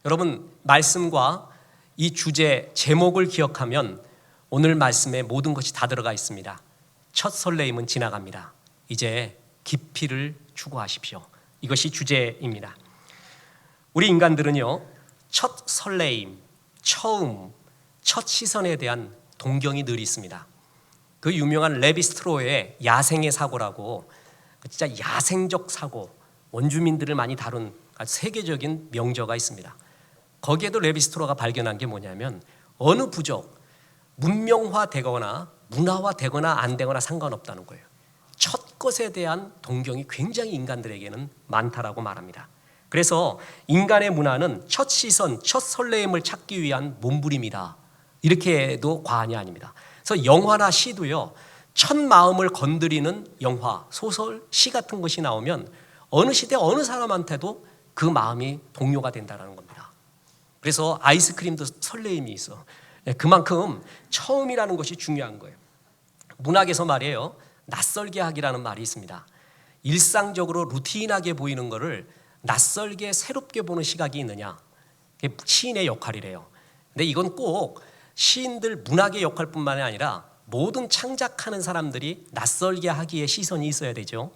여러분, 말씀과 이 주제 제목을 기억하면 오늘 말씀에 모든 것이 다 들어가 있습니다. 첫 설레임은 지나갑니다. 이제 깊이를 추구하십시오. 이것이 주제입니다. 우리 인간들은요, 첫 설레임, 처음, 첫 시선에 대한 동경이 늘 있습니다. 그 유명한 레비스트로의 야생의 사고라고, 진짜 야생적 사고, 원주민들을 많이 다룬 세계적인 명저가 있습니다. 거기에도 레비스트로가 발견한 게 뭐냐면, 어느 부족 문명화되거나 문화화되거나 안 되거나 상관없다는 거예요. 첫 것에 대한 동경이 굉장히 인간들에게는 많다라고 말합니다. 그래서 인간의 문화는 첫 시선, 첫 설레임을 찾기 위한 몸부림이다, 이렇게 해도 과언이 아닙니다. 그래서 영화나 시도요, 첫 마음을 건드리는 영화, 소설, 시 같은 것이 나오면 어느 시대 어느 사람한테도 그 마음이 동요가 된다는 겁니다. 그래서 아이스크림도 설레임이 있어. 그만큼 처음이라는 것이 중요한 거예요. 문학에서 말이에요, 낯설게 하기라는 말이 있습니다. 일상적으로 루틴하게 보이는 것을 낯설게 새롭게 보는 시각이 있느냐, 그게 시인의 역할이래요. 근데 이건 꼭 시인들 문학의 역할뿐만이 아니라 모든 창작하는 사람들이 낯설게 하기에 시선이 있어야 되죠.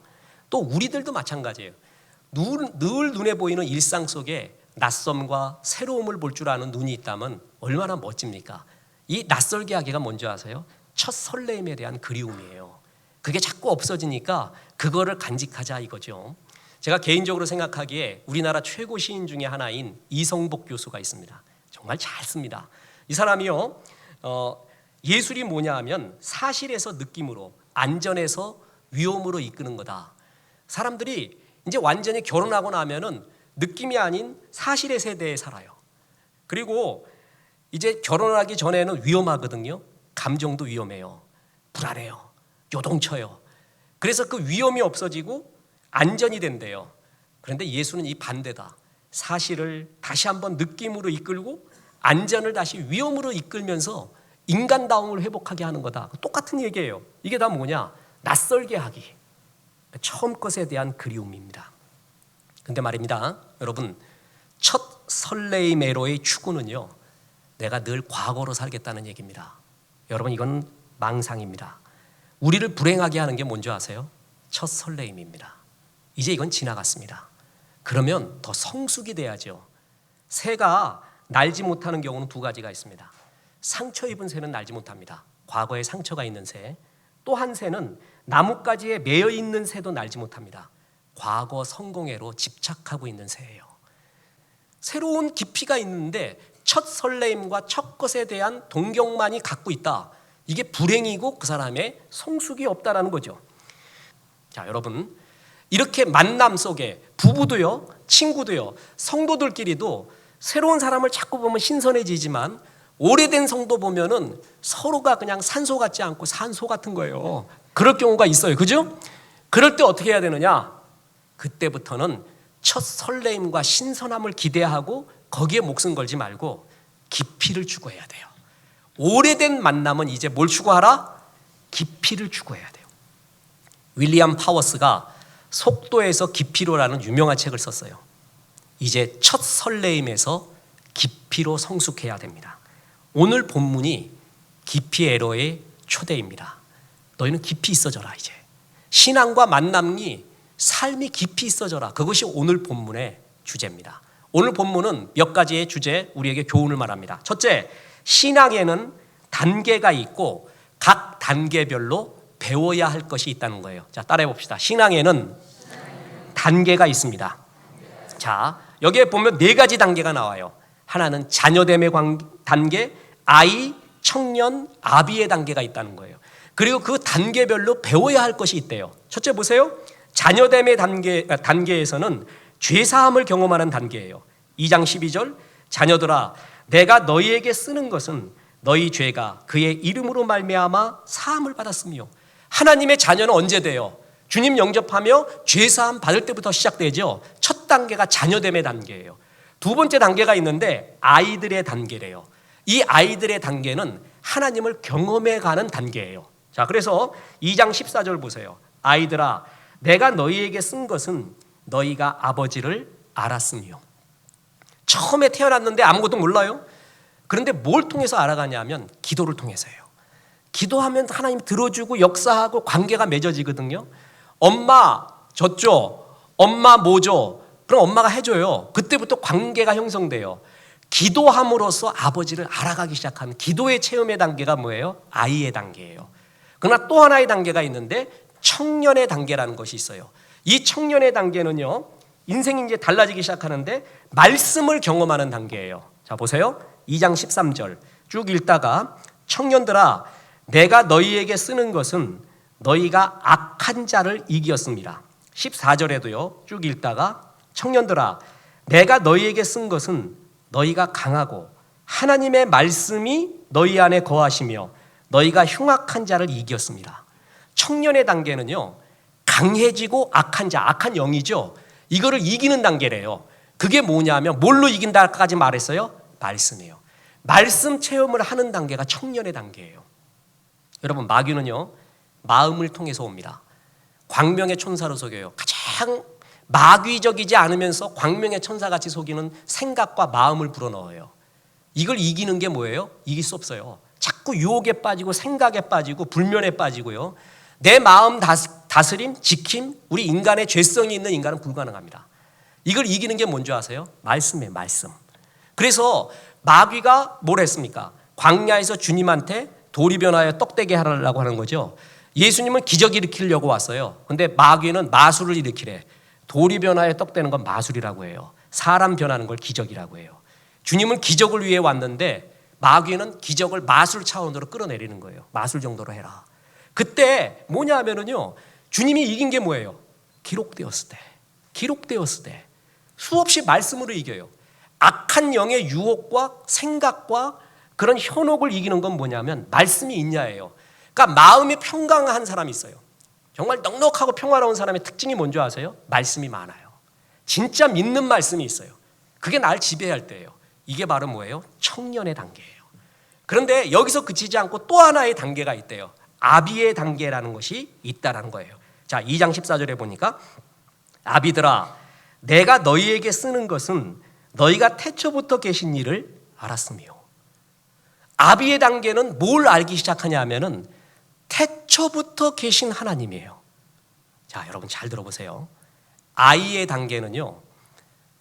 또 우리들도 마찬가지예요. 늘 눈에 보이는 일상 속에 낯섦과 새로움을 볼 줄 아는 눈이 있다면 얼마나 멋집니까? 이 낯설게 하기가 뭔지 아세요? 첫 설레임에 대한 그리움이에요. 그게 자꾸 없어지니까 그거를 간직하자 이거죠. 제가 개인적으로 생각하기에 우리나라 최고 시인 중에 하나인 이성복 교수가 있습니다. 정말 잘 씁니다. 이 사람이요, 예술이 뭐냐 하면 사실에서 느낌으로, 안전에서 위험으로 이끄는 거다. 사람들이 이제 완전히 결혼하고 나면은 느낌이 아닌 사실의 세대에 살아요. 그리고 이제 결혼하기 전에는 위험하거든요. 감정도 위험해요. 불안해요. 요동쳐요. 그래서 그 위험이 없어지고 안전이 된대요. 그런데 예수는 이 반대다. 사실을 다시 한번 느낌으로 이끌고 안전을 다시 위험으로 이끌면서 인간다움을 회복하게 하는 거다. 똑같은 얘기예요. 이게 다 뭐냐? 낯설게 하기. 처음 것에 대한 그리움입니다. 근데 말입니다, 여러분, 첫 설레임에로의 추구는요, 내가 늘 과거로 살겠다는 얘기입니다. 여러분, 이건 망상입니다. 우리를 불행하게 하는 게 뭔지 아세요? 첫 설레임입니다. 이제 이건 지나갔습니다. 그러면 더 성숙이 돼야죠. 새가 날지 못하는 경우는 두 가지가 있습니다. 상처 입은 새는 날지 못합니다. 과거에 상처가 있는 새. 또 한 새는 나뭇가지에 매여 있는 새도 날지 못합니다. 과거 성공회로 집착하고 있는 새예요. 새로운 깊이가 있는데 첫 설레임과 첫 것에 대한 동경만이 갖고 있다. 이게 불행이고 그 사람의 성숙이 없다라는 거죠. 자, 여러분, 이렇게 만남 속에 부부도요, 친구도요, 성도들끼리도 새로운 사람을 자꾸 보면 신선해지지만 오래된 성도 보면은 서로가 그냥 산소 같지 않고 산소 같은 거예요. 그럴 경우가 있어요. 그죠? 그럴 때 어떻게 해야 되느냐? 그때부터는 첫 설레임과 신선함을 기대하고 거기에 목숨 걸지 말고 깊이를 추구해야 돼요. 오래된 만남은 이제 뭘 추구하라? 깊이를 추구해야 돼요. 윌리엄 파워스가 속도에서 깊이로라는 유명한 책을 썼어요. 이제 첫 설레임에서 깊이로 성숙해야 됩니다. 오늘 본문이 깊이 에러의 초대입니다. 너희는 깊이 있어져라. 이제 신앙과 만남이, 삶이 깊이 있어져라. 그것이 오늘 본문의 주제입니다. 오늘 본문은 몇 가지의 주제, 우리에게 교훈을 말합니다. 첫째, 신앙에는 단계가 있고 각 단계별로 배워야 할 것이 있다는 거예요. 자, 따라해 봅시다. 신앙에는 단계가 있습니다. 자, 여기에 보면 네 가지 단계가 나와요. 하나는 자녀됨의 단계, 아이, 청년, 아비의 단계가 있다는 거예요. 그리고 그 단계별로 배워야 할 것이 있대요. 첫째 보세요. 자녀됨의 단계에서는 죄사함을 경험하는 단계예요. 2장 12절, 자녀들아 내가 너희에게 쓰는 것은 너희 죄가 그의 이름으로 말미암아 사함을 받았으며. 하나님의 자녀는 언제 돼요? 주님 영접하며 죄사함 받을 때부터 시작되죠. 첫 단계가 자녀됨의 단계예요. 두 번째 단계가 있는데 아이들의 단계래요. 이 아이들의 단계는 하나님을 경험해가는 단계예요. 자, 그래서 2장 14절 보세요. 아이들아 내가 너희에게 쓴 것은 너희가 아버지를 알았으며. 처음에 태어났는데 아무것도 몰라요. 그런데 뭘 통해서 알아가냐면 기도를 통해서예요. 기도하면 하나님 들어주고 역사하고 관계가 맺어지거든요. 엄마 줬죠. 엄마 뭐 줘. 그럼 엄마가 해줘요. 그때부터 관계가 형성돼요. 기도함으로써 아버지를 알아가기 시작하는 기도의 체험의 단계가 뭐예요? 아이의 단계예요. 그러나 또 하나의 단계가 있는데 청년의 단계라는 것이 있어요. 이 청년의 단계는요, 인생이 이제 달라지기 시작하는데 말씀을 경험하는 단계예요. 자, 보세요. 2장 13절 쭉 읽다가 청년들아 내가 너희에게 쓰는 것은 너희가 악한 자를 이기었습니다. 14절에도요. 쭉 읽다가 청년들아 내가 너희에게 쓴 것은 너희가 강하고 하나님의 말씀이 너희 안에 거하시며 너희가 흉악한 자를 이기었습니다. 청년의 단계는요. 강해지고 악한 자, 악한 영이죠. 이거를 이기는 단계래요. 그게 뭐냐면 뭘로 이긴다까지 말했어요? 말씀이에요. 말씀 체험을 하는 단계가 청년의 단계예요. 여러분 마귀는요. 마음을 통해서 옵니다. 광명의 천사로 속여요. 가장 마귀적이지 않으면서 광명의 천사같이 속이는 생각과 마음을 불어넣어요. 이걸 이기는 게 뭐예요? 이길 수 없어요. 자꾸 유혹에 빠지고 생각에 빠지고 불면에 빠지고요. 내 마음 다스림, 지킴, 우리 인간의 죄성이 있는 인간은 불가능합니다. 이걸 이기는 게 뭔지 아세요? 말씀이에요. 말씀. 그래서 마귀가 뭘 했습니까? 광야에서 주님한테 돌이 변하여 떡되게 하라고 하는 거죠. 예수님은 기적 일으키려고 왔어요. 근데 마귀는 마술을 일으키래. 돌이 변하여 떡되는 건 마술이라고 해요. 사람 변하는 걸 기적이라고 해요. 주님은 기적을 위해 왔는데 마귀는 기적을 마술 차원으로 끌어내리는 거예요. 마술 정도로 해라. 그때 뭐냐 하면은요. 주님이 이긴 게 뭐예요? 기록되었을 때. 기록되었을 때. 수없이 말씀으로 이겨요. 악한 영의 유혹과 생각과 그런 현혹을 이기는 건 뭐냐면 말씀이 있냐예요. 그러니까 마음이 평강한 사람이 있어요. 정말 넉넉하고 평화로운 사람의 특징이 뭔지 아세요? 말씀이 많아요. 진짜 믿는 말씀이 있어요. 그게 날 지배할 때예요. 이게 바로 뭐예요? 청년의 단계예요. 그런데 여기서 그치지 않고 또 하나의 단계가 있대요. 아비의 단계라는 것이 있다라는 거예요. 자, 2장 14절에 보니까 아비들아 내가 너희에게 쓰는 것은 너희가 태초부터 계신 일을 알았으며. 아비의 단계는 뭘 알기 시작하냐 하면은 태초부터 계신 하나님이에요. 자, 여러분 잘 들어보세요. 아이의 단계는요.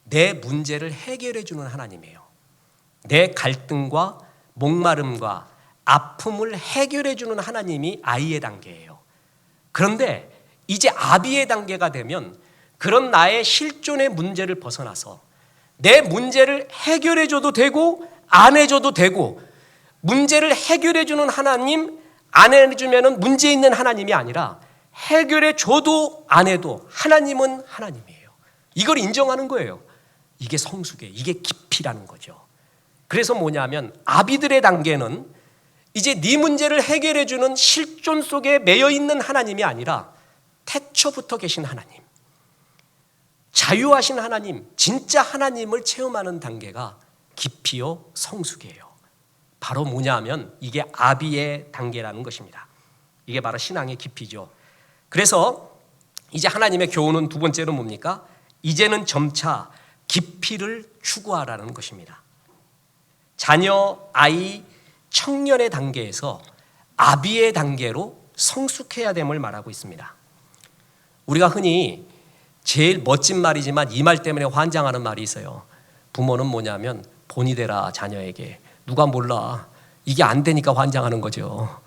내 문제를 해결해 주는 하나님이에요. 내 갈등과 목마름과 아픔을 해결해 주는 하나님이 아이의 단계예요. 그런데 이제 아비의 단계가 되면 그런 나의 실존의 문제를 벗어나서 내 문제를 해결해 줘도 되고 안 해줘도 되고 문제를 해결해 주는 하나님, 안 해주면 문제 있는 하나님이 아니라 해결해 줘도 안 해도 하나님은 하나님이에요. 이걸 인정하는 거예요. 이게 성숙이에요. 이게 깊이라는 거죠. 그래서 뭐냐면 아비들의 단계는 이제 네 문제를 해결해 주는 실존 속에 매여 있는 하나님이 아니라 태초부터 계신 하나님, 자유하신 하나님, 진짜 하나님을 체험하는 단계가 깊이요 성숙이에요. 바로 뭐냐 하면 이게 아비의 단계라는 것입니다. 이게 바로 신앙의 깊이죠. 그래서 이제 하나님의 교훈은 두 번째로 뭡니까? 이제는 점차 깊이를 추구하라는 것입니다. 자녀, 아이, 청년의 단계에서 아비의 단계로 성숙해야 됨을 말하고 있습니다. 우리가 흔히 제일 멋진 말이지만 이 말 때문에 환장하는 말이 있어요. 부모는 뭐냐면 본이 되라 자녀에게. 누가 몰라. 이게 안 되니까 환장하는 거죠.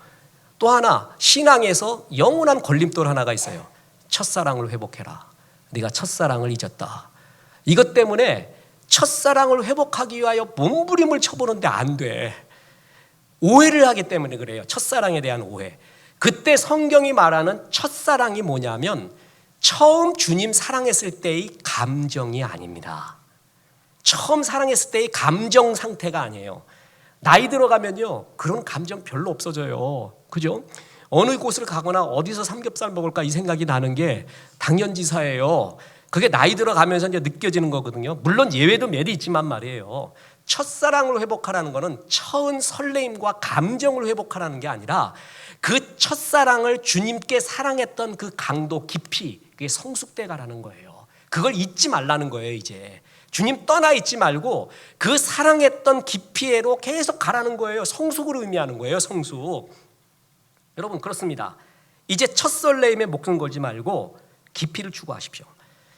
또 하나 신앙에서 영원한 걸림돌 하나가 있어요. 첫사랑을 회복해라. 네가 첫사랑을 잊었다. 이것 때문에 첫사랑을 회복하기 위하여 몸부림을 쳐보는데 안 돼. 오해를 하기 때문에 그래요. 첫사랑에 대한 오해. 그때 성경이 말하는 첫사랑이 뭐냐면 처음 주님 사랑했을 때의 감정이 아닙니다. 처음 사랑했을 때의 감정 상태가 아니에요. 나이 들어가면요 그런 감정 별로 없어져요. 그죠? 어느 곳을 가거나 어디서 삼겹살 먹을까 이 생각이 나는 게 당연지사예요. 그게 나이 들어가면서 이제 느껴지는 거거든요. 물론 예외도 몇 있지만 말이에요. 첫사랑을 회복하라는 거는 처음 설레임과 감정을 회복하라는 게 아니라 그 첫사랑을 주님께 사랑했던 그 강도 깊이 그게 성숙돼 가라는 거예요. 그걸 잊지 말라는 거예요. 이제 주님 떠나 있지 말고 그 사랑했던 깊이로 계속 가라는 거예요. 성숙을 의미하는 거예요. 성숙. 여러분 그렇습니다. 이제 첫 설레임에 목숨 걸지 말고 깊이를 추구하십시오.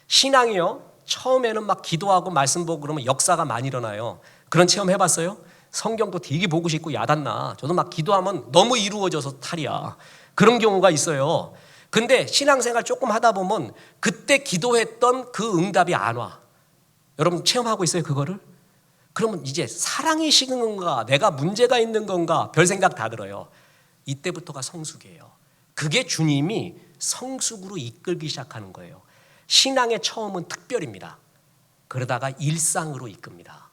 신앙이요, 처음에는 막 기도하고 말씀 보고 그러면 역사가 많이 일어나요. 그런 체험 해봤어요? 성경도 되게 보고 싶고 야단나. 저도 막 기도하면 너무 이루어져서 탈이야. 그런 경우가 있어요. 근데 신앙생활 조금 하다 보면 그때 기도했던 그 응답이 안 와. 여러분 체험하고 있어요 그거를? 그러면 이제 사랑이 식은 건가, 내가 문제가 있는 건가, 별 생각 다 들어요. 이때부터가 성숙이에요. 그게 주님이 성숙으로 이끌기 시작하는 거예요. 신앙의 처음은 특별입니다. 그러다가 일상으로 이끕니다.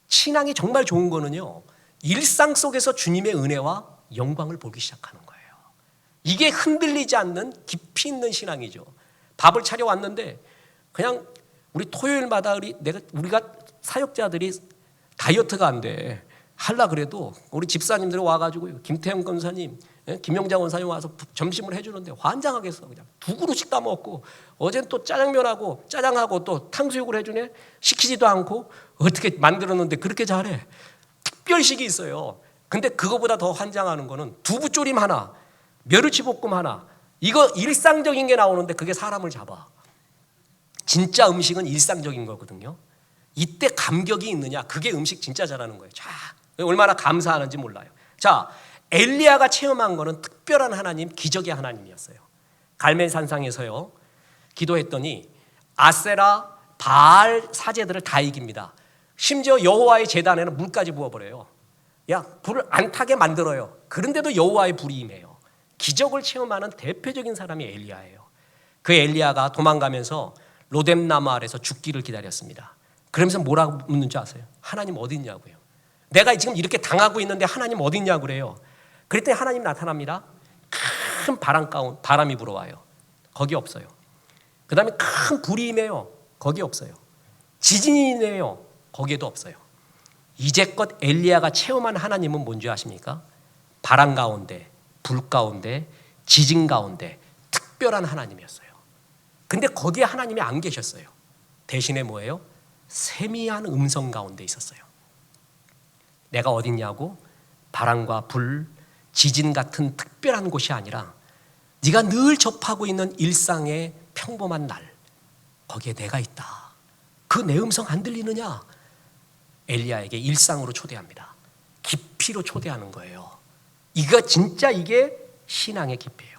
신앙이 정말 좋은 거는요, 일상 속에서 주님의 은혜와 영광을 보기 시작하는 거예요. 이게 흔들리지 않는 깊이 있는 신앙이죠. 밥을 차려왔는데 그냥 우리 토요일마다 우리가 사역자들이 다이어트가 안 돼. 하려 그래도 우리 집사님들이 와가지고 김태형 권사님, 김영장 원사님 와서 점심을 해주는데 환장하겠어. 그냥 두 그릇씩 다 먹고 어젠 또 짜장면하고 짜장하고 또 탕수육을 해주네. 시키지도 않고 어떻게 만들었는데 그렇게 잘해. 특별식이 있어요. 근데 그거보다 더 환장하는 거는 두부조림 하나, 멸치볶음 하나, 이거 일상적인 게 나오는데 그게 사람을 잡아. 진짜 음식은 일상적인 거거든요. 이때 감격이 있느냐, 그게 음식 진짜 잘하는 거예요. 자, 얼마나 감사하는지 몰라요. 자, 엘리야가 체험한 거는 특별한 하나님, 기적의 하나님이었어요. 갈멜산상에서요, 기도했더니 아세라, 바알 사제들을 다 이깁니다. 심지어 여호와의 제단에는 물까지 부어버려요. 야, 불을 안 타게 만들어요. 그런데도 여호와의 불이 임해요. 기적을 체험하는 대표적인 사람이 엘리야예요. 그 엘리야가 도망가면서 로뎀나무 아래서 죽기를 기다렸습니다. 그러면서 뭐라고 묻는 줄 아세요? 하나님 어디 있냐고요. 내가 지금 이렇게 당하고 있는데 하나님 어디 있냐고 그래요. 그랬더니 하나님 나타납니다. 큰 바람이 불어와요. 거기 없어요. 그 다음에 큰 불이 임해요. 거기 없어요. 지진이 임해요. 거기에도 없어요. 이제껏 엘리야가 체험한 하나님은 뭔지 아십니까? 바람 가운데, 불 가운데, 지진 가운데 특별한 하나님이었어요. 근데 거기에 하나님이 안 계셨어요. 대신에 뭐예요? 세미한 음성 가운데 있었어요. 내가 어딨냐고? 바람과 불, 지진 같은 특별한 곳이 아니라 네가 늘 접하고 있는 일상의 평범한 날, 거기에 내가 있다. 그 내 음성 안 들리느냐? 엘리야에게 일상으로 초대합니다. 깊이로 초대하는 거예요. 이게 신앙의 깊이에요.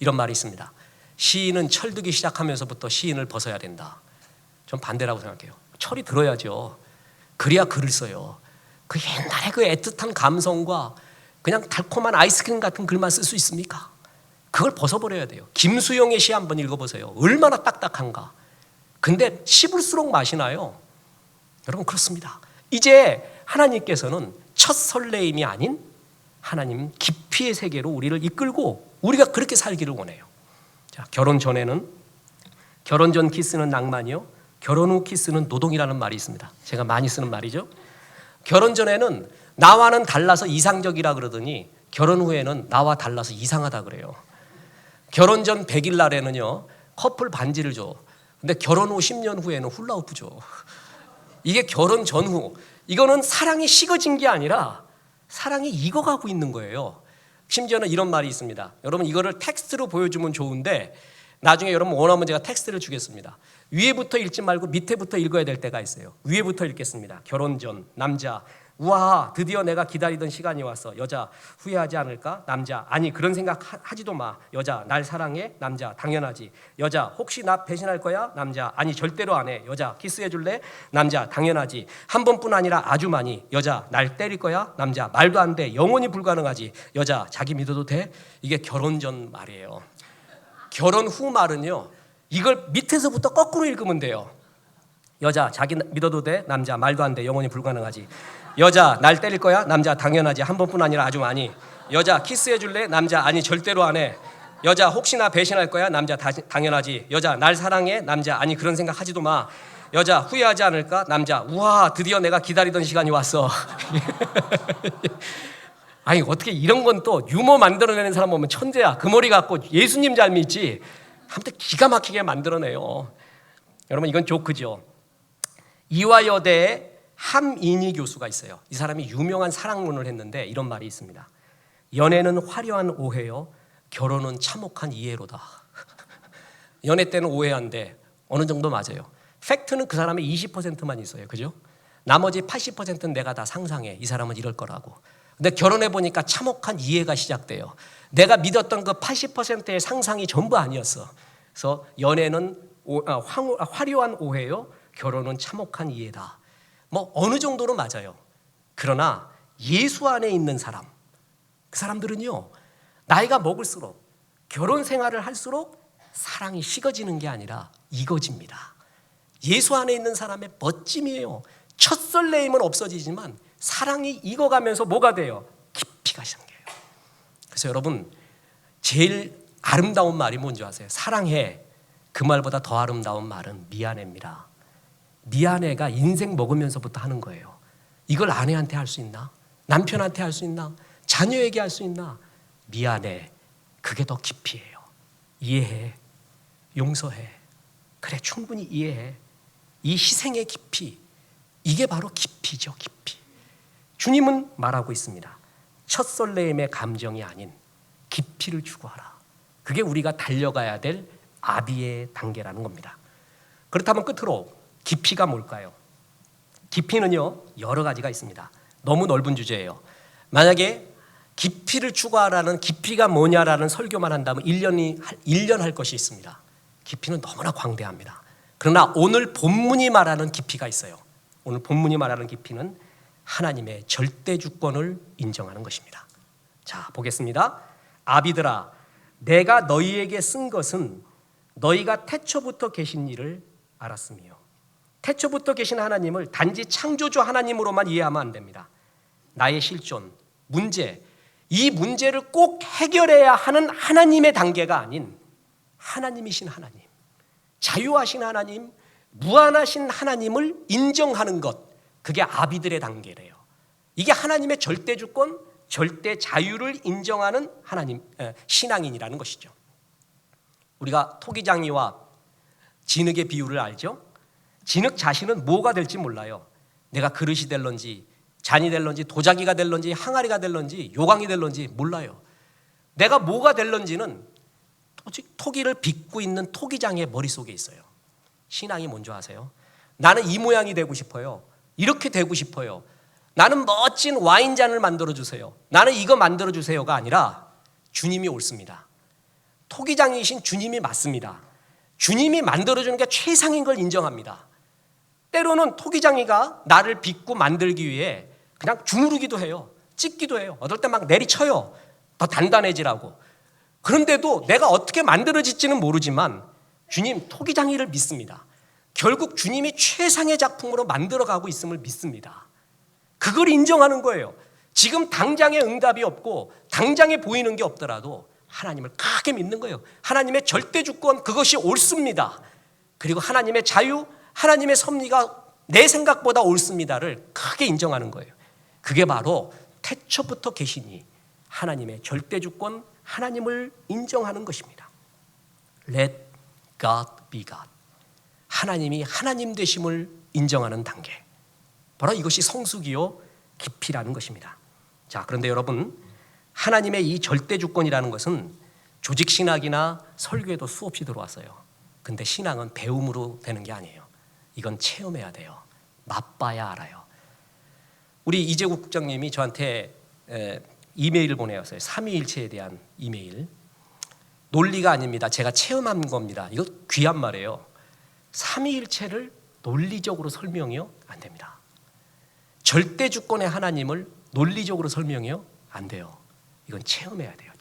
이런 말이 있습니다. 시인은 철들기 시작하면서부터 시인을 벗어야 된다. 전 반대라고 생각해요. 철이 들어야죠. 그래야 글을 써요. 그 옛날에 그 애틋한 감성과 그냥 달콤한 아이스크림 같은 글만 쓸 수 있습니까? 그걸 벗어버려야 돼요. 김수영의 시 한번 읽어보세요. 얼마나 딱딱한가. 근데 씹을수록 맛이 나요. 여러분 그렇습니다. 이제 하나님께서는 첫 설레임이 아닌 하나님 깊이의 세계로 우리를 이끌고 우리가 그렇게 살기를 원해요. 자, 결혼 전 키스는 낭만이요, 결혼 후 키스는 노동이라는 말이 있습니다. 제가 많이 쓰는 말이죠. 결혼 전에는 나와는 달라서 이상적이라 그러더니 결혼 후에는 나와 달라서 이상하다 그래요. 결혼 전 100일 날에는요 커플 반지를 줘. 근데 결혼 후 10년 후에는 훌라후프 줘. 이게 결혼 전후. 이거는 사랑이 식어진 게 아니라 사랑이 익어가고 있는 거예요. 심지어는 이런 말이 있습니다. 여러분 이거를 텍스트로 보여주면 좋은데 나중에 여러분 원하면 제가 텍스트를 주겠습니다. 위에부터 읽지 말고 밑에부터 읽어야 될 때가 있어요. 위에부터 읽겠습니다. 결혼 전 남자, 우와 드디어 내가 기다리던 시간이 왔어. 여자 후회하지 않을까? 남자 아니 그런 생각 하지도 마. 여자 날 사랑해? 남자 당연하지. 여자 혹시 나 배신할 거야? 남자 아니 절대로 안 해. 여자 키스해 줄래? 남자 당연하지. 한 번뿐 아니라 아주 많이. 여자 날 때릴 거야? 남자 말도 안 돼. 영원히 불가능하지. 여자 자기 믿어도 돼? 이게 결혼 전 말이에요. 결혼 후 말은요 이걸 밑에서부터 거꾸로 읽으면 돼요. 여자 자기 믿어도 돼? 남자 말도 안 돼. 영원히 불가능하지. 여자 날 때릴 거야? 남자 당연하지. 한 번뿐 아니라 아주 많이. 여자 키스해 줄래? 남자 아니 절대로 안 해. 여자 혹시나 배신할 거야? 남자 당연하지. 여자 날 사랑해? 남자 아니 그런 생각 하지도 마. 여자 후회하지 않을까? 남자 우와 드디어 내가 기다리던 시간이 왔어. 아니 어떻게 이런 건 또 유머 만들어내는 사람 보면 천재야. 그 머리 갖고 예수님 잘 믿지. 아무튼 기가 막히게 만들어내요. 여러분 이건 조크죠. 이화여대의 함인희 교수가 있어요. 이 사람이 유명한 사랑론을 했는데 이런 말이 있습니다. 연애는 화려한 오해요, 결혼은 참혹한 이해로다. 연애 때는 오해한데 어느 정도 맞아요. 팩트는 그 사람의 20%만 있어요. 그죠? 나머지 80%는 내가 다 상상해. 이 사람은 이럴 거라고. 근데 결혼해 보니까 참혹한 이해가 시작돼요. 내가 믿었던 그 80%의 상상이 전부 아니었어. 그래서 연애는 화려한 오해요, 결혼은 참혹한 이해다. 뭐 어느 정도로 맞아요. 그러나 예수 안에 있는 사람, 그 사람들은요, 나이가 먹을수록, 결혼 생활을 할수록 사랑이 식어지는 게 아니라 익어집니다. 예수 안에 있는 사람의 멋짐이에요. 첫 설레임은 없어지지만 사랑이 익어가면서 뭐가 돼요? 깊이가 생겨요. 그래서 여러분, 제일 아름다운 말이 뭔지 아세요? 사랑해. 그 말보다 더 아름다운 말은 미안해입니다. 미안해가 인생 먹으면서부터 하는 거예요. 이걸 아내한테 할 수 있나? 남편한테 할 수 있나? 자녀에게 할 수 있나? 미안해. 그게 더 깊이에요. 이해해. 용서해. 그래, 충분히 이해해. 이 희생의 깊이, 이게 바로 깊이죠, 깊이. 주님은 말하고 있습니다. 첫 설레임의 감정이 아닌 깊이를 추구하라. 그게 우리가 달려가야 될 아비의 단계라는 겁니다. 그렇다면 끝으로 깊이가 뭘까요? 깊이는요, 여러 가지가 있습니다. 너무 넓은 주제예요. 만약에 깊이를 추구하라는, 깊이가 뭐냐라는 설교만 한다면 1년 할 것이 있습니다. 깊이는 너무나 광대합니다. 그러나 오늘 본문이 말하는 깊이가 있어요. 오늘 본문이 말하는 깊이는 하나님의 절대 주권을 인정하는 것입니다. 자, 보겠습니다. 아비들아, 내가 너희에게 쓴 것은 너희가 태초부터 계신 일을 알았으며, 태초부터 계신 하나님을 단지 창조주 하나님으로만 이해하면 안 됩니다. 나의 실존, 문제, 이 문제를 꼭 해결해야 하는 하나님의 단계가 아닌 하나님이신 하나님, 자유하신 하나님, 무한하신 하나님을 인정하는 것, 그게 아비들의 단계래요. 이게 하나님의 절대 주권, 절대 자유를 인정하는 하나님, 신앙인이라는 것이죠. 우리가 토기장이와 진흙의 비유를 알죠? 진흙 자신은 뭐가 될지 몰라요. 내가 그릇이 될런지, 잔이 될런지, 도자기가 될런지, 항아리가 될런지, 요강이 될런지 몰라요. 내가 뭐가 될런지는 토기를 빚고 있는 토기장의 머릿속에 있어요. 신앙이 뭔지 아세요? 나는 이 모양이 되고 싶어요. 이렇게 되고 싶어요. 나는 멋진 와인잔을 만들어주세요. 나는 이거 만들어주세요가 아니라 주님이 옳습니다. 토기장이신 주님이 맞습니다. 주님이 만들어주는 게 최상인 걸 인정합니다. 때로는 토기장이가 나를 빚고 만들기 위해 그냥 주무르기도 해요. 찢기도 해요. 어떨 때 막 내리쳐요. 더 단단해지라고. 그런데도 내가 어떻게 만들어질지는 모르지만 주님, 토기장이를 믿습니다. 결국 주님이 최상의 작품으로 만들어가고 있음을 믿습니다. 그걸 인정하는 거예요. 지금 당장에 응답이 없고 당장에 보이는 게 없더라도 하나님을 크게 믿는 거예요. 하나님의 절대 주권, 그것이 옳습니다. 그리고 하나님의 자유, 하나님의 섭리가 내 생각보다 옳습니다를 크게 인정하는 거예요. 그게 바로 태초부터 계시니 하나님의 절대 주권, 하나님을 인정하는 것입니다. Let God be God. 하나님이 하나님 되심을 인정하는 단계. 바로 이것이 성숙이요 깊이라는 것입니다. 자, 그런데 여러분, 하나님의 이 절대 주권이라는 것은 조직 신학이나 설교에도 수없이 들어왔어요. 근데 신앙은 배움으로 되는 게 아니에요. 이건 체험해야 돼요. 맛봐야 알아요. 우리 이재국 국장님이 저한테 이메일을 보내왔어요. 삼위일체에 대한 이메일. 논리가 아닙니다. 제가 체험한 겁니다. 이거 귀한 말이에요. 삼위일체를 논리적으로 설명이요? 안 됩니다. 절대 주권의 하나님을 논리적으로 설명이요? 안 돼요. 이건 체험해야 돼요.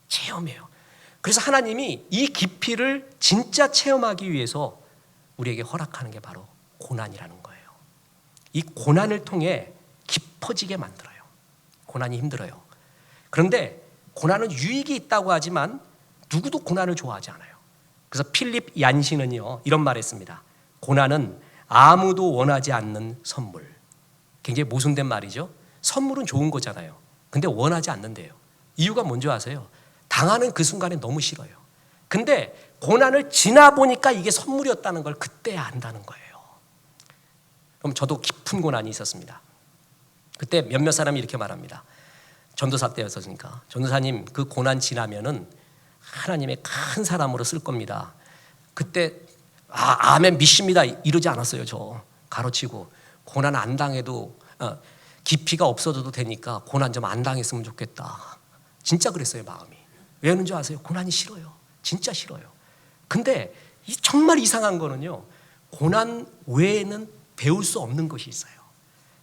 체험해요. 그래서 하나님이 이 깊이를 진짜 체험하기 위해서 우리에게 허락하는 게 바로 고난이라는 거예요. 이 고난을 통해 깊어지게 만들어요. 고난이 힘들어요. 그런데 고난은 유익이 있다고 하지만 누구도 고난을 좋아하지 않아요. 그래서 필립 얀시는요, 이런 말 했습니다. 고난은 아무도 원하지 않는 선물. 굉장히 모순된 말이죠. 선물은 좋은 거잖아요. 근데 원하지 않는데요. 이유가 뭔지 아세요? 당하는 그 순간에 너무 싫어요. 근데 고난을 지나보니까 이게 선물이었다는 걸 그때야 안다는 거예요. 그럼 저도 깊은 고난이 있었습니다. 그때 몇몇 사람이 이렇게 말합니다. 전도사 때였으니까, 전도사님 그 고난 지나면은 하나님의 큰 사람으로 쓸 겁니다. 그때 아멘 믿습니다 이러지 않았어요. 저 가로치고 고난 안 당해도 깊이가 없어져도 되니까 고난 좀 안 당했으면 좋겠다. 진짜 그랬어요. 마음이. 왜 그런 줄 아세요? 고난이 싫어요. 진짜 싫어요. 근데 정말 이상한 거는요, 고난 외에는 배울 수 없는 것이 있어요.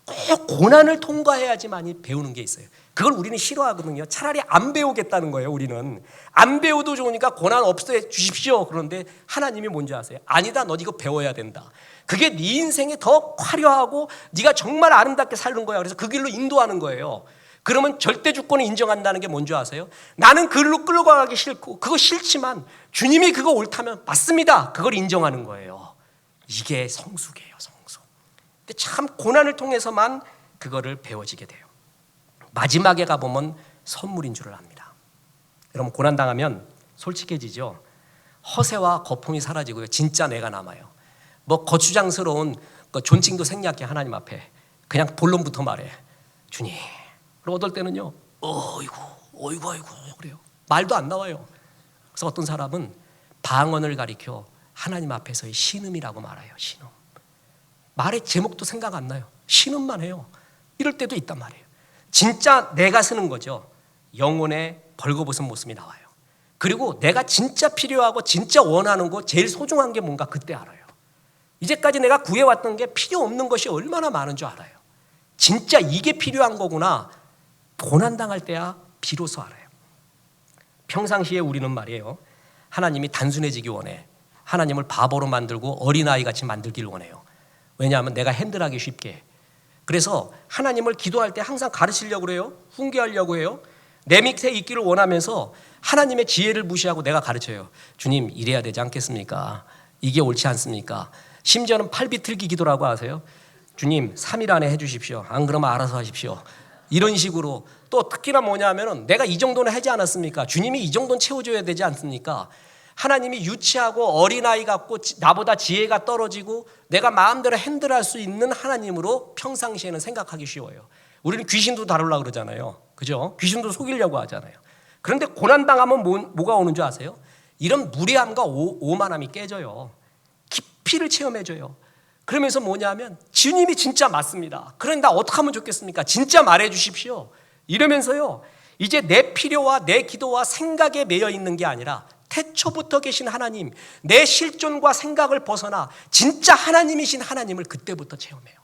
꼭 고난을 통과해야지만 배우는 게 있어요. 그걸 우리는 싫어하거든요. 차라리 안 배우겠다는 거예요. 우리는 안 배워도 좋으니까 고난 없애 주십시오. 그런데 하나님이 뭔지 아세요? 아니다, 너 이거 배워야 된다. 그게 네 인생에 더 화려하고 네가 정말 아름답게 사는 거야. 그래서 그 길로 인도하는 거예요. 그러면 절대 주권을 인정한다는 게 뭔지 아세요? 나는 그 길로 끌고 가기 싫고 그거 싫지만 주님이 그거 옳다면 맞습니다. 그걸 인정하는 거예요. 이게 성숙이에요. 성숙. 근데 참 고난을 통해서만 그거를 배워지게 돼요. 마지막에 가보면 선물인 줄을 압니다. 여러분, 고난당하면 솔직해지죠. 허세와 거품이 사라지고요, 진짜 내가 남아요. 뭐 거추장스러운 존칭도 생략해. 하나님 앞에 그냥 본론부터 말해. 주님. 그리고 어떨 때는요, 어이구 그래요. 말도 안 나와요. 그래서 어떤 사람은 방언을 가리켜 하나님 앞에서의 신음이라고 말해요. 신음. 말의 제목도 생각 안 나요. 신음만 해요. 이럴 때도 있단 말이에요. 진짜 내가 쓰는 거죠. 영혼의 벌거벗은 모습이 나와요. 그리고 내가 진짜 필요하고 진짜 원하는 거, 제일 소중한 게 뭔가 그때 알아요. 이제까지 내가 구해왔던 게 필요 없는 것이 얼마나 많은 줄 알아요. 진짜 이게 필요한 거구나. 고난당할 때야 비로소 알아요. 평상시에 우리는 말이에요, 하나님이 단순해지기 원해. 하나님을 바보로 만들고 어린아이같이 만들기를 원해요. 왜냐하면 내가 핸들하기 쉽게. 그래서 하나님을 기도할 때 항상 가르치려고 해요. 훈계하려고 해요. 내 밑에 있기를 원하면서 하나님의 지혜를 무시하고 내가 가르쳐요. 주님, 이래야 되지 않겠습니까? 이게 옳지 않습니까? 심지어는 팔비틀기 기도라고 하세요. 주님, 3일 안에 해주십시오. 안 그러면 알아서 하십시오. 이런 식으로. 또 특히나 뭐냐면은 내가 이 정도는 하지 않았습니까? 주님이 이 정도는 채워줘야 되지 않습니까? 하나님이 유치하고 어린아이 같고 나보다 지혜가 떨어지고 내가 마음대로 핸들할 수 있는 하나님으로 평상시에는 생각하기 쉬워요. 우리는 귀신도 다루려고 그러잖아요. 그죠? 귀신도 속이려고 하잖아요. 그런데 고난당하면 뭐가 오는 줄 아세요? 이런 무례함과 오만함이 깨져요. 깊이를 체험해줘요. 그러면서 뭐냐면 주님이 진짜 맞습니다. 그런데 나 어떻게 하면 좋겠습니까? 진짜 말해 주십시오. 이러면서요, 이제 내 필요와 내 기도와 생각에 매여 있는 게 아니라 태초부터 계신 하나님, 내 실존과 생각을 벗어나 진짜 하나님이신 하나님을 그때부터 체험해요.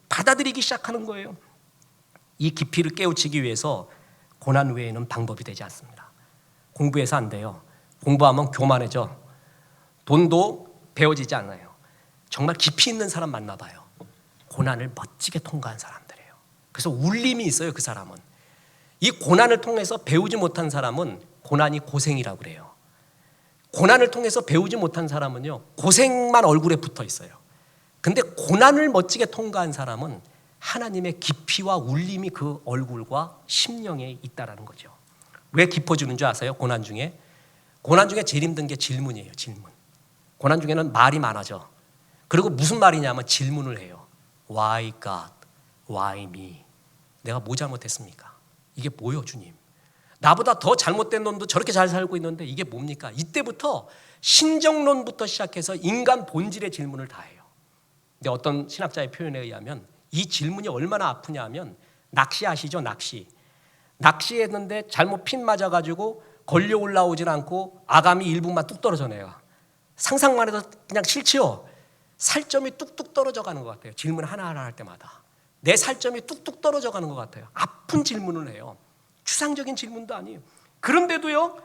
받아들이기 시작하는 거예요. 이 깊이를 깨우치기 위해서 고난 외에는 방법이 되지 않습니다. 공부해서 안 돼요. 공부하면 교만해져. 돈도 배워지지 않아요. 정말 깊이 있는 사람 만나봐요. 고난을 멋지게 통과한 사람들이에요. 그래서 울림이 있어요. 그 사람은. 이 고난을 통해서 배우지 못한 사람은 고난이 고생이라고 그래요. 고난을 통해서 배우지 못한 사람은요, 고생만 얼굴에 붙어 있어요. 근데 고난을 멋지게 통과한 사람은 하나님의 깊이와 울림이 그 얼굴과 심령에 있다라는 거죠. 왜 깊어지는 줄 아세요? 고난 중에 제일 힘든 게 질문이에요. 질문. 고난 중에는 말이 많아져. 그리고 무슨 말이냐면 질문을 해요. Why God? Why me? 내가 뭐 잘못했습니까? 이게 뭐요, 주님? 나보다 더 잘못된 놈도 저렇게 잘 살고 있는데 이게 뭡니까? 이때부터 신정론부터 시작해서 인간 본질의 질문을 다 해요. 근데 어떤 신학자의 표현에 의하면 이 질문이 얼마나 아프냐 하면, 낚시 아시죠? 낚시했는데 잘못 핀 맞아가지고 걸려 올라오질 않고 아감이 일부만 뚝 떨어져 내요. 상상만 해도 그냥 싫지요? 살점이 뚝뚝 떨어져 가는 것 같아요. 질문 하나하나 할 때마다 내 살점이 뚝뚝 떨어져 가는 것 같아요. 아픈 질문을 해요. 추상적인 질문도 아니에요. 그런데도요,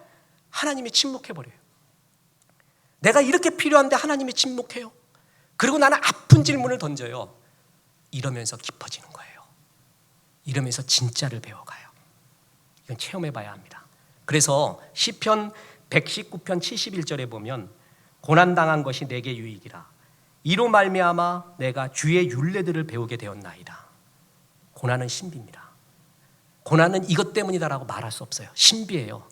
하나님이 침묵해버려요. 내가 이렇게 필요한데 하나님이 침묵해요. 그리고 나는 아픈 질문을 던져요. 이러면서 깊어지는 거예요. 이러면서 진짜를 배워가요. 이건 체험해봐야 합니다. 그래서 시편 119편 71절에 보면 고난당한 것이 내게 유익이라. 이로 말미암아 내가 주의 율례들을 배우게 되었나이다. 고난은 신비입니다. 고난은 이것 때문이다라고 말할 수 없어요. 신비해요.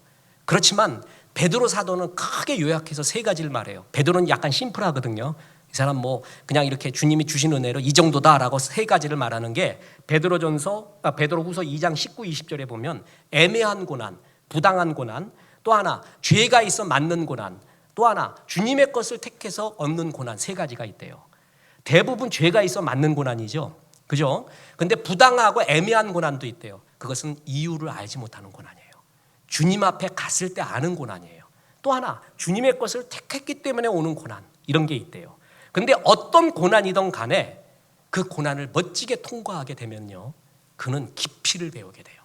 그렇지만 베드로 사도는 크게 요약해서 세 가지를 말해요. 베드로는 약간 심플하거든요. 이 사람 뭐 그냥 이렇게 주님이 주신 은혜로 이 정도다라고 세 가지를 말하는 게 베드로후서 2장 19, 20절에 보면 애매한 고난, 부당한 고난, 또 하나 죄가 있어 맞는 고난, 또 하나 주님의 것을 택해서 얻는 고난, 세 가지가 있대요. 대부분 죄가 있어 맞는 고난이죠. 그죠? 근데 부당하고 애매한 고난도 있대요. 그것은 이유를 알지 못하는 고난이에요. 주님 앞에 갔을 때 아는 고난이에요. 또 하나 주님의 것을 택했기 때문에 오는 고난, 이런 게 있대요. 근데 어떤 고난이든 간에 그 고난을 멋지게 통과하게 되면요, 그는 깊이를 배우게 돼요.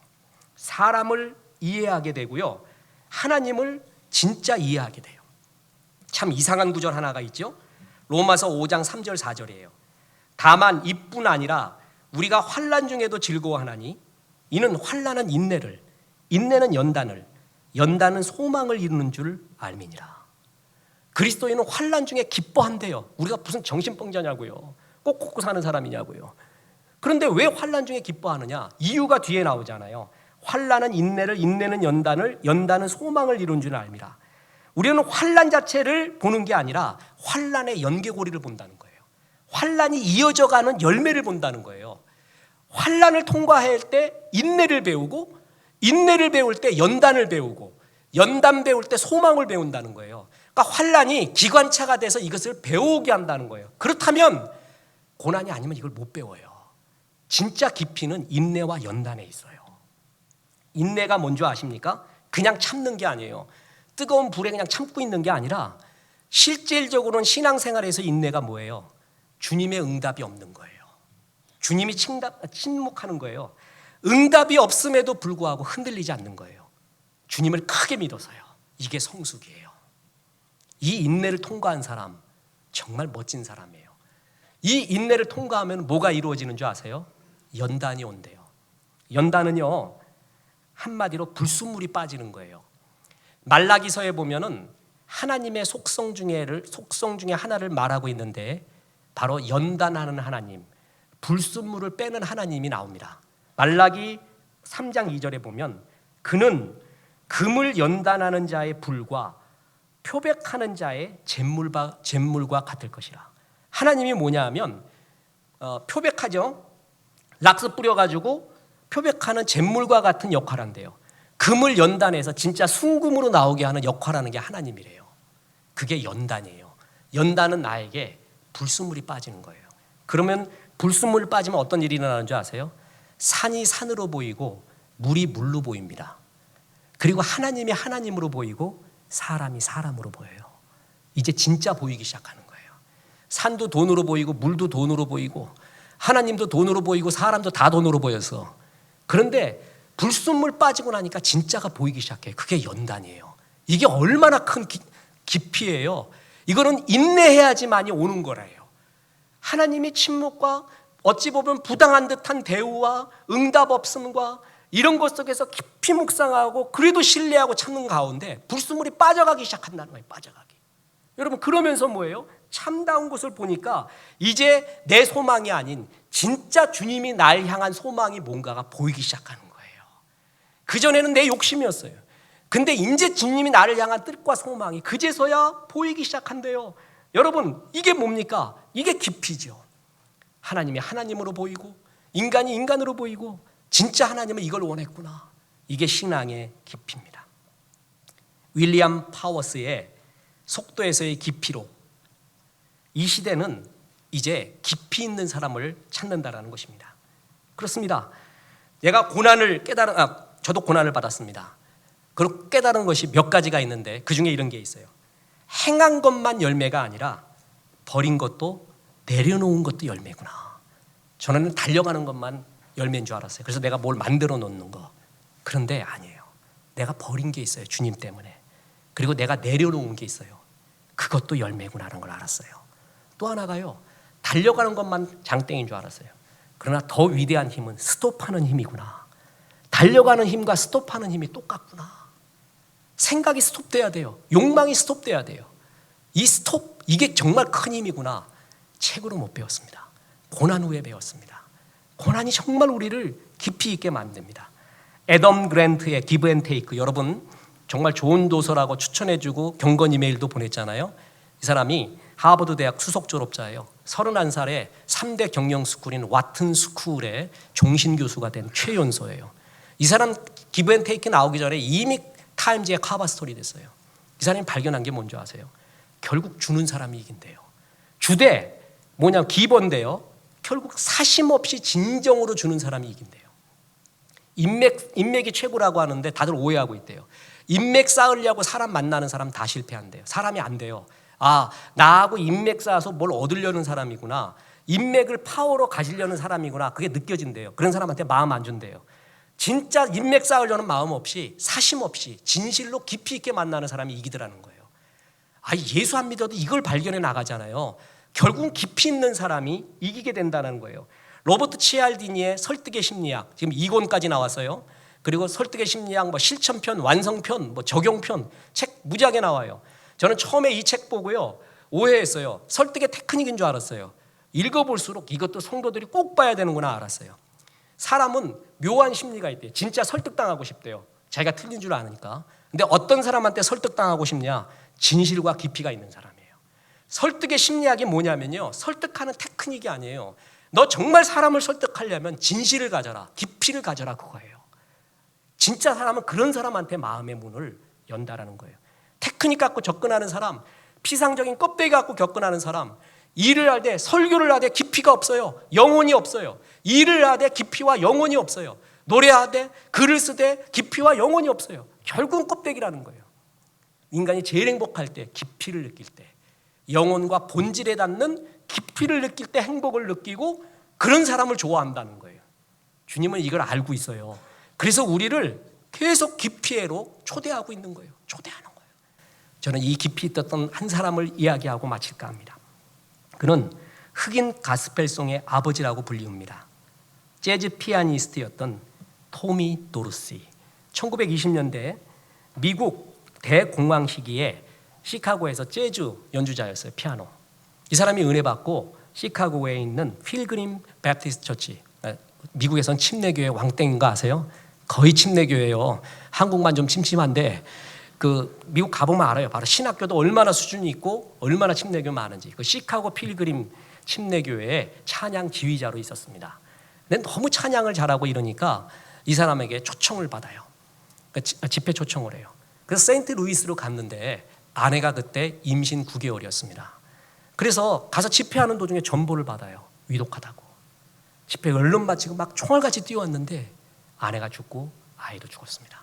사람을 이해하게 되고요, 하나님을 진짜 이해하게 돼요. 참 이상한 구절 하나가 있죠. 로마서 5장 3절 4절이에요. 다만 이뿐 아니라 우리가 환난 중에도 즐거워하나니 이는 환난은 인내를, 인내는 연단을, 연단은 소망을 이루는 줄 알미니라. 그리스도인은 환난 중에 기뻐한대요. 우리가 무슨 정신병자냐고요. 꼭 걷고 사는 사람이냐고요. 그런데 왜 환난 중에 기뻐하느냐? 이유가 뒤에 나오잖아요. 환난은 인내를, 인내는 연단을, 연단은 소망을 이루는 줄 알미라. 우리는 환난 자체를 보는 게 아니라 환난의 연계고리를 본다는 거예요. 환난이 이어져가는 열매를 본다는 거예요. 환난을 통과할 때 인내를 배우고, 인내를 배울 때 연단을 배우고, 연단 배울 때 소망을 배운다는 거예요. 그러니까 환난이 기관차가 돼서 이것을 배우게 한다는 거예요. 그렇다면 고난이 아니면 이걸 못 배워요. 진짜 깊이는 인내와 연단에 있어요. 인내가 뭔지 아십니까? 그냥 참는 게 아니에요. 뜨거운 불에 그냥 참고 있는 게 아니라 실질적으로는 신앙생활에서 인내가 뭐예요? 주님의 응답이 없는 거예요. 주님이 침묵하는 거예요. 응답이 없음에도 불구하고 흔들리지 않는 거예요. 주님을 크게 믿어서요. 이게 성숙이에요. 이 인내를 통과한 사람 정말 멋진 사람이에요. 이 인내를 통과하면 뭐가 이루어지는 줄 아세요? 연단이 온대요. 연단은요, 한마디로 불순물이 빠지는 거예요. 말라기서에 보면은 하나님의 속성 중에 하나를 말하고 있는데 바로 연단하는 하나님, 불순물을 빼는 하나님이 나옵니다. 말라기 3장 2절에 보면 그는 금을 연단하는 자의 불과 표백하는 자의 잿물과 같을 것이라. 하나님이 뭐냐 하면 표백하죠. 락스 뿌려가지고 표백하는 잿물과 같은 역할을 한대요. 금을 연단해서 진짜 순금으로 나오게 하는 역할을 하는 게 하나님이래요. 그게 연단이에요. 연단은 나에게 불순물이 빠지는 거예요. 그러면 불순물이 빠지면 어떤 일이 일어나는 줄 아세요? 산이 산으로 보이고 물이 물로 보입니다. 그리고 하나님이 하나님으로 보이고 사람이 사람으로 보여요. 이제 진짜 보이기 시작하는 거예요. 산도 돈으로 보이고 물도 돈으로 보이고 하나님도 돈으로 보이고 사람도 다 돈으로 보여서, 그런데 불순물 빠지고 나니까 진짜가 보이기 시작해요. 그게 연단이에요. 이게 얼마나 큰 깊이예요. 이거는 인내해야지만이 오는 거라요. 하나님의 침묵과 어찌 보면 부당한 듯한 대우와 응답 없음과 이런 것 속에서 깊이 묵상하고 그래도 신뢰하고 참는 가운데 불순물이 빠져가기 시작한다는 거예요. 빠져가기. 여러분, 그러면서 뭐예요? 참다운 것을 보니까 이제 내 소망이 아닌 진짜 주님이 날 향한 소망이 뭔가가 보이기 시작하는 거예요. 그전에는 내 욕심이었어요. 근데 이제 주님이 나를 향한 뜻과 소망이 그제서야 보이기 시작한대요. 여러분, 이게 뭡니까? 이게 깊이죠. 하나님이 하나님으로 보이고 인간이 인간으로 보이고 진짜 하나님은 이걸 원했구나. 이게 신앙의 깊이입니다. 윌리엄 파워스의 속도에서의 깊이로 이 시대는 이제 깊이 있는 사람을 찾는다라는 것입니다. 그렇습니다. 내가 저도 고난을 받았습니다. 그리고 깨달은 것이 몇 가지가 있는데 그 중에 이런 게 있어요. 행한 것만 열매가 아니라 버린 것도 내려놓은 것도 열매구나. 저는 달려가는 것만 열매인 줄 알았어요. 그래서 내가 뭘 만들어 놓는 거. 그런데 아니에요. 내가 버린 게 있어요. 주님 때문에. 그리고 내가 내려놓은 게 있어요. 그것도 열매구나라는 걸 알았어요. 또 하나가요. 달려가는 것만 장땡인 줄 알았어요. 그러나 더 위대한 힘은 스톱하는 힘이구나. 달려가는 힘과 스톱하는 힘이 똑같구나. 생각이 스톱돼야 돼요. 욕망이 스톱돼야 돼요. 이 스톱, 이게 정말 큰 힘이구나. 책으로 못 배웠습니다. 고난 후에 배웠습니다. 고난이 정말 우리를 깊이 있게 만듭니다. 애덤 그랜트의 기브 앤 테이크, 여러분 정말 좋은 도서라고 추천해주고 경건 이메일도 보냈잖아요. 이 사람이 하버드 대학 수석 졸업자예요. 31살에 3대 경영 스쿨인 와튼 스쿨의 종신 교수가 된 최연소예요. 이 사람 기브앤테이크 나오기 전에 이미 타임즈의 커버 스토리 됐어요. 이 사람이 발견한 게 뭔지 아세요? 결국 주는 사람이 이긴대요. 주되 뭐냐 기본인데요. 결국 사심 없이 진정으로 주는 사람이 이긴대요. 인맥이 최고라고 하는데 다들 오해하고 있대요. 인맥 쌓으려고 사람 만나는 사람 다 실패한대요. 사람이 안 돼요. 아, 나하고 인맥 쌓아서 뭘 얻으려는 사람이구나. 인맥을 파워로 가지려는 사람이구나. 그게 느껴진대요. 그런 사람한테 마음 안 준대요. 진짜 인맥 쌓으려는 마음 없이 사심 없이 진실로 깊이 있게 만나는 사람이 이기더라는 거예요. 아, 예수 안 믿어도 이걸 발견해 나가잖아요. 결국은 깊이 있는 사람이 이기게 된다는 거예요. 로버트 치알디니의 설득의 심리학, 지금 2권까지 나왔어요. 그리고 설득의 심리학 실천편, 완성편, 적용편 책 무지하게 나와요. 저는 처음에 이 책 보고요 오해했어요. 설득의 테크닉인 줄 알았어요. 읽어볼수록 이것도 성도들이 꼭 봐야 되는구나 알았어요. 사람은 묘한 심리가 있대요. 진짜 설득당하고 싶대요. 자기가 틀린 줄 아니까. 근데 어떤 사람한테 설득당하고 싶냐? 진실과 깊이가 있는 사람이에요. 설득의 심리학이 뭐냐면요, 설득하는 테크닉이 아니에요. 너 정말 사람을 설득하려면 진실을 가져라, 깊이를 가져라, 그거예요. 진짜 사람은 그런 사람한테 마음의 문을 연다라는 거예요. 테크닉 갖고 접근하는 사람, 피상적인 껍데기 갖고 접근하는 사람, 일을 할 때 설교를 할 때 깊이가 없어요. 영혼이 없어요. 일을 할 때 깊이와 영혼이 없어요. 노래할 때 글을 쓸 때 깊이와 영혼이 없어요. 결국은 껍데기라는 거예요. 인간이 제일 행복할 때, 깊이를 느낄 때, 영혼과 본질에 닿는 깊이를 느낄 때 행복을 느끼고 그런 사람을 좋아한다는 거예요. 주님은 이걸 알고 있어요. 그래서 우리를 계속 깊이로 초대하고 있는 거예요. 초대하는 거예요. 저는 이 깊이 있었던 한 사람을 이야기하고 마칠까 합니다. 그는 흑인 가스펠송의 아버지라고 불리웁니다. 재즈 피아니스트였던 토미 도르시. 1920년대 미국 대공황 시기에 시카고에서 재즈 연주자였어요. 피아노. 이 사람이 은혜 받고 시카고에 있는 필그림 배프티스트 처치, 미국에선 침례교회 왕땡인 거 아세요? 거의 침례교회예요. 한국만 좀 침침한데 미국 가보면 알아요. 바로 신학교도 얼마나 수준이 있고 얼마나 침례교 많은지. 그 시카고 필그림 침례교회에 찬양 지휘자로 있었습니다. 근데 너무 찬양을 잘하고 이러니까 이 사람에게 초청을 받아요. 집회 초청을 해요. 그래서 세인트루이스로 갔는데 아내가 그때 임신 9개월이었습니다. 그래서 가서 집회하는 도중에 전보를 받아요. 위독하다고. 집회 얼른 마치고 막 총알같이 뛰어왔는데 아내가 죽고 아이도 죽었습니다.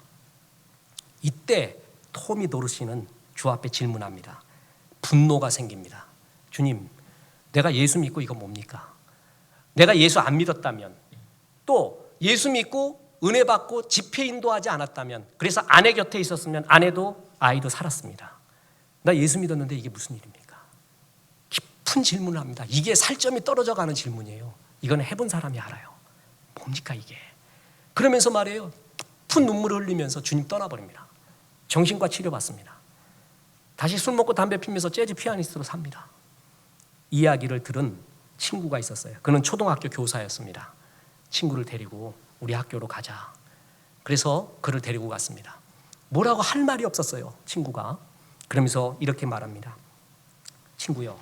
이때 토미 도르시는 주 앞에 질문합니다. 분노가 생깁니다. 주님, 내가 예수 믿고 이거 뭡니까? 내가 예수 안 믿었다면, 또 예수 믿고 은혜 받고 집회 인도하지 않았다면, 그래서 아내 곁에 있었으면 아내도 아이도 살았습니다. 나 예수 믿었는데 이게 무슨 일입니까? 깊은 질문을 합니다. 이게 살점이 떨어져 가는 질문이에요. 이건 해본 사람이 알아요. 뭡니까 이게? 그러면서 말해요. 깊은 눈물을 흘리면서 주님 떠나버립니다. 정신과 치료받습니다. 다시 술 먹고 담배 피면서 재즈 피아니스트로 삽니다. 이야기를 들은 친구가 있었어요. 그는 초등학교 교사였습니다. 친구를 데리고 우리 학교로 가자. 그래서 그를 데리고 갔습니다. 뭐라고 할 말이 없었어요. 친구가. 그러면서 이렇게 말합니다. 친구여,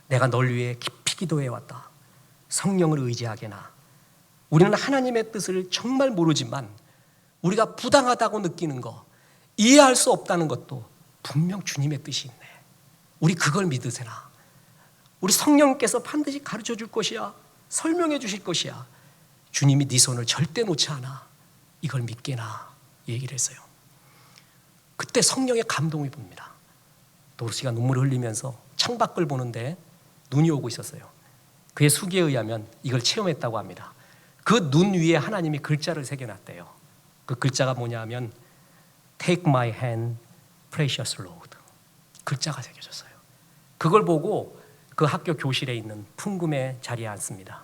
내가 널 위해 깊이 기도해왔다. 성령을 의지하게나. 우리는 하나님의 뜻을 정말 모르지만 우리가 부당하다고 느끼는 거, 이해할 수 없다는 것도 분명 주님의 뜻이 있네. 우리 그걸 믿으세나. 우리 성령께서 반드시 가르쳐 줄 것이야. 설명해 주실 것이야. 주님이 네 손을 절대 놓지 않아. 이걸 믿게나. 얘기를 했어요. 그때 성령의 감동이 봅니다. 도르시가 눈물을 흘리면서 창밖을 보는데 눈이 오고 있었어요. 그의 수기에 의하면 이걸 체험했다고 합니다. 그 눈 위에 하나님이 글자를 새겨놨대요. 그 글자가 뭐냐 하면 Take my hand, precious Lord. 글자가 새겨졌어요. 그걸 보고 그 학교 교실에 있는 풍금의 자리에 앉습니다.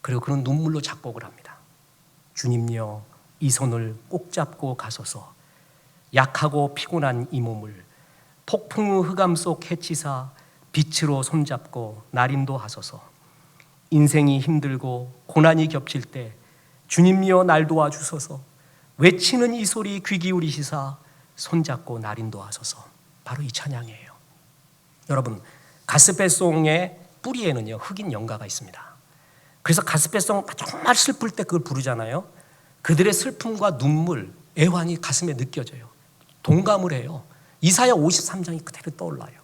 그리고 그는 눈물로 작곡을 합니다. 주님여, 이 손을 꼭 잡고 가소서. 약하고 피곤한 이 몸을 폭풍의 흑암 속 해치사 빛으로 손잡고 날인도 하소서. 인생이 힘들고 고난이 겹칠 때 주님이여 날 도와주소서. 외치는 이 소리 귀 기울이시사 손잡고 날인도 하소서. 바로 이 찬양이에요. 여러분, 가스펠송의 뿌리에는요 흑인 연가가 있습니다. 그래서 가스펠송 정말 슬플 때 그걸 부르잖아요. 그들의 슬픔과 눈물, 애환이 가슴에 느껴져요. 동감을 해요. 이사야 53장이 그대로 떠올라요.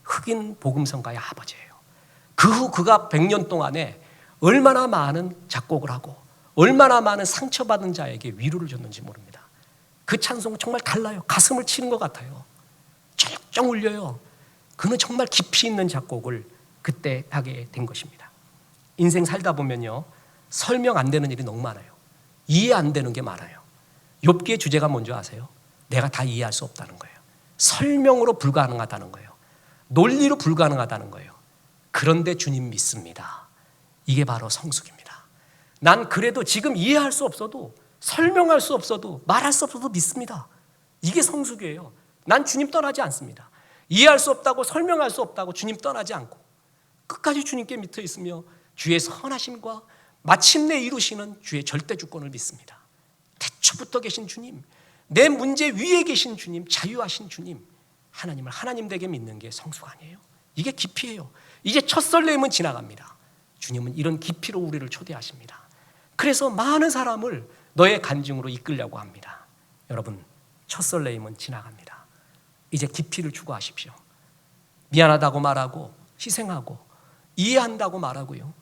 흑인 복음성가의 아버지예요. 그 후 그가 100년 동안에 얼마나 많은 작곡을 하고 얼마나 많은 상처받은 자에게 위로를 줬는지 모릅니다. 그 찬송은 정말 달라요. 가슴을 치는 것 같아요. ጨ쩍 울려요. 그는 정말 깊이 있는 작곡을 그때 하게 된 것입니다. 인생 살다 보면요 설명 안 되는 일이 너무 많아요. 이해 안 되는 게 많아요. 욥기의 주제가 뭔지 아세요? 내가 다 이해할 수 없다는 거예요. 설명으로 불가능하다는 거예요. 논리로 불가능하다는 거예요. 그런데 주님 믿습니다. 이게 바로 성숙입니다. 난 그래도 지금 이해할 수 없어도 설명할 수 없어도 말할 수 없어도 믿습니다. 이게 성숙이에요. 난 주님 떠나지 않습니다. 이해할 수 없다고 설명할 수 없다고 주님 떠나지 않고 끝까지 주님께 밑에 있으며 주의 선하심과 마침내 이루시는 주의 절대 주권을 믿습니다. 태초부터 계신 주님, 내 문제 위에 계신 주님, 자유하신 주님, 하나님을 하나님 되게 믿는 게 성숙 아니에요? 이게 깊이에요. 이제 첫 설렘은 지나갑니다. 주님은 이런 깊이로 우리를 초대하십니다. 그래서 많은 사람을 너의 간증으로 이끌려고 합니다. 여러분, 첫 설렘은 지나갑니다. 이제 깊이를 추구하십시오. 미안하다고 말하고 희생하고 이해한다고 말하고요.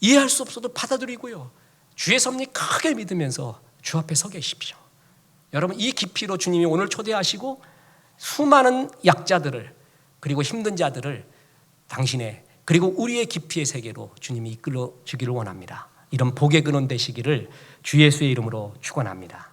이해할 수 없어도 받아들이고요. 주의 섭리 크게 믿으면서 주 앞에 서 계십시오. 여러분, 이 깊이로 주님이 오늘 초대하시고 수많은 약자들을 그리고 힘든 자들을 당신의 그리고 우리의 깊이의 세계로 주님이 이끌어 주기를 원합니다. 이런 복의 근원 되시기를 주 예수의 이름으로 축원합니다.